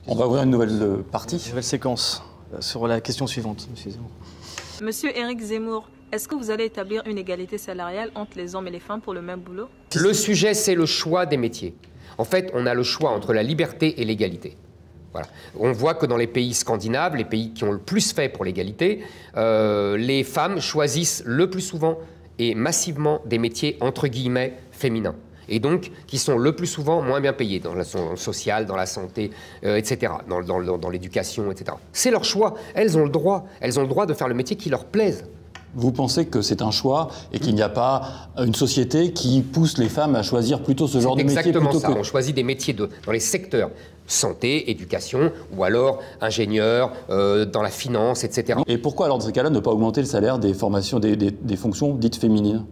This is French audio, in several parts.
On va ouvrir une nouvelle partie. Nouvelle séquence sur la question suivante, monsieur Zemmour. Monsieur Éric Zemmour, est-ce que vous allez établir une égalité salariale entre les hommes et les femmes pour le même boulot? Le sujet, c'est le choix des métiers. En fait, on a le choix entre la liberté et l'égalité. Voilà. On voit que dans les pays scandinaves, les pays qui ont le plus fait pour l'égalité, les femmes choisissent le plus souvent et massivement des métiers entre guillemets féminins. Et donc qui sont le plus souvent moins bien payés dans le social, dans la santé, etc., dans l'éducation, etc. C'est leur choix. Elles ont le droit de faire le métier qui leur plaise. Vous pensez que c'est un choix et qu'il n'y a pas une société qui pousse les femmes à choisir plutôt ce genre de métier? Exactement ça. On choisit des métiers dans les secteurs santé, éducation, ou alors ingénieur, dans la finance, etc. Et pourquoi alors dans ces cas-là ne pas augmenter le salaire des formations, des fonctions dites féminines?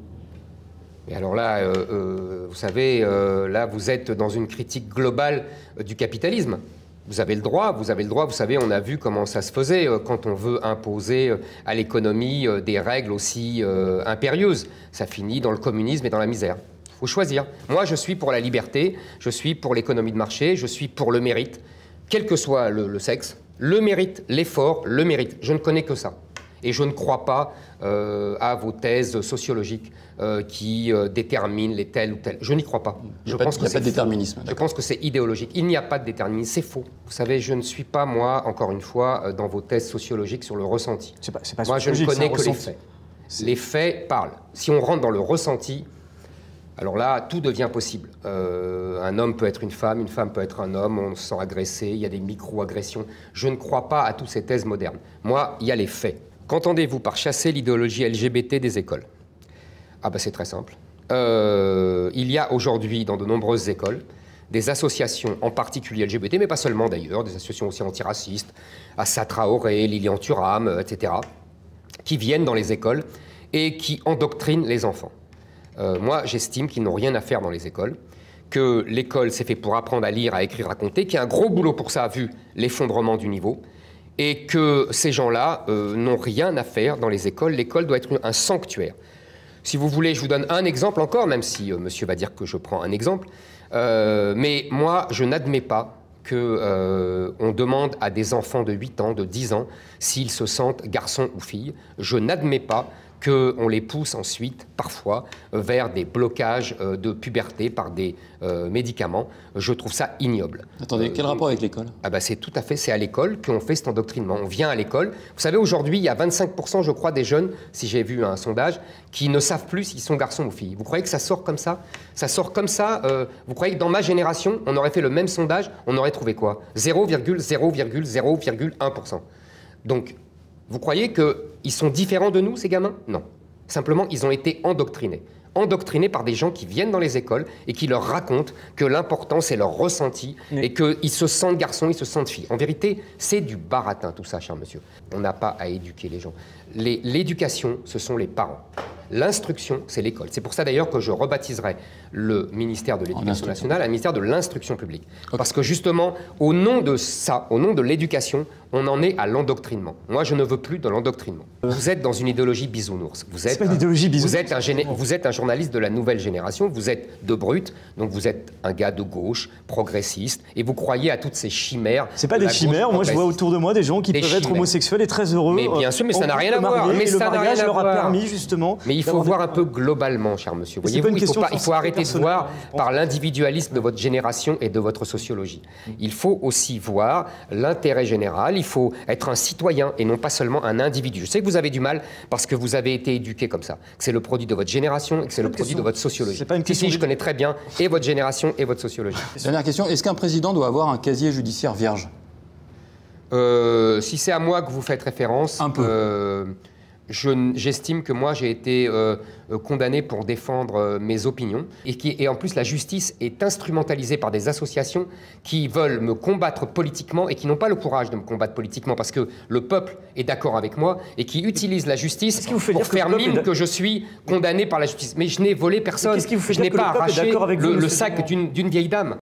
Et alors là, vous savez, là vous êtes dans une critique globale du capitalisme. Vous avez le droit, vous savez, on a vu comment ça se faisait quand on veut imposer à l'économie des règles aussi impérieuses. Ça finit dans le communisme et dans la misère. Il faut choisir. Moi, je suis pour la liberté, je suis pour l'économie de marché, je suis pour le mérite, quel que soit le sexe. Le mérite, l'effort, le mérite. Je ne connais que ça. Et je ne crois pas à vos thèses sociologiques qui déterminent les tels ou tels. Je n'y crois pas. Je pense qu'il n'y a pas de déterminisme. Je pense que c'est idéologique. Il n'y a pas de déterminisme. C'est faux. Vous savez, je ne suis pas, moi, encore une fois, dans vos thèses sociologiques sur le ressenti. Moi, je ne connais que les faits. Les faits parlent. Si on rentre dans le ressenti, alors là, tout devient possible. Un homme peut être une femme peut être un homme, on se sent agressé, il y a des micro-agressions. Je ne crois pas à toutes ces thèses modernes. Moi, il y a les faits. Qu'entendez-vous par chasser l'idéologie LGBT des écoles? Ah ben c'est très simple. Il y a aujourd'hui dans de nombreuses écoles des associations, en particulier LGBT, mais pas seulement d'ailleurs, des associations aussi antiracistes, Assa Traoré, Lilian Thuram, etc., qui viennent dans les écoles et qui endoctrinent les enfants. Moi, j'estime qu'ils n'ont rien à faire dans les écoles, que l'école c'est fait pour apprendre à lire, à écrire, à compter, qu'il y a un gros boulot pour ça, vu l'effondrement du niveau, et que ces gens-là n'ont rien à faire dans les écoles. L'école doit être un sanctuaire. Si vous voulez, je vous donne un exemple encore, même si monsieur va dire que je prends un exemple, mais moi, je n'admets pas qu'on demande à des enfants de 8 ans, de 10 ans, s'ils se sentent garçons ou filles. Je n'admets pas qu'on les pousse ensuite, parfois, vers des blocages de puberté par des médicaments. Je trouve ça ignoble. Attendez, quel rapport avec l'école? Ah bah c'est tout à fait, c'est à l'école qu'on fait cet endoctrinement. On vient à l'école. Vous savez, aujourd'hui, il y a 25%, je crois, des jeunes, si j'ai vu un sondage, qui ne savent plus s'ils sont garçons ou filles. Vous croyez que ça sort comme ça? Ça sort comme ça vous croyez que dans ma génération, on aurait fait le même sondage, on aurait trouvé quoi? 0,0,0,1%. Donc, vous croyez qu'ils sont différents de nous, ces gamins? Non. Simplement, ils ont été endoctrinés. Endoctrinés par des gens qui viennent dans les écoles et qui leur racontent que l'important, c'est leur ressenti et qu'ils se sentent garçons, ils se sentent filles. En vérité, c'est du baratin, tout ça, cher monsieur. On n'a pas à éduquer les gens. L'éducation, ce sont les parents. L'instruction, c'est l'école. C'est pour ça d'ailleurs que je rebaptiserai le ministère de l'Éducation nationale un ministère de l'instruction publique. Okay. Parce que justement, au nom de ça, au nom de l'éducation, on en est à l'endoctrinement. Moi, je ne veux plus de l'endoctrinement. Vous êtes dans une idéologie bisounours. Vous êtes, vous êtes un journaliste de la nouvelle génération, vous êtes de brut, donc vous êtes un gars de gauche, progressiste, et vous croyez à toutes ces chimères. C'est pas des chimères, moi je vois autour de moi des gens qui peuvent être homosexuels et très heureux. Mais bien sûr, mais ça n'a rien à voir. Mais ça n'a rien à leur a voir. permis justement. Mais il faut voir un peu globalement, cher monsieur. Voyez-vous, il faut arrêter de voir par l'individualisme de votre génération et de votre sociologie. Il faut aussi voir l'intérêt général, il faut être un citoyen et non pas seulement un individu. Je sais que vous avez du mal parce que vous avez été éduqué comme ça, que c'est le produit de votre génération et que c'est le produit de votre sociologie. C'est pas une question. Si, je connais très bien et votre génération et votre sociologie. Dernière question, est-ce qu'un président doit avoir un casier judiciaire vierge? Si c'est à moi que vous faites référence... Un peu. J'estime que moi j'ai été condamné pour défendre mes opinions et en plus la justice est instrumentalisée par des associations qui veulent me combattre politiquement et qui n'ont pas le courage de me combattre politiquement parce que le peuple est d'accord avec moi et qui utilisent la justice pour faire mine que je suis condamné par la justice. Mais je n'ai volé personne, je n'ai pas arraché le sac d'une vieille dame.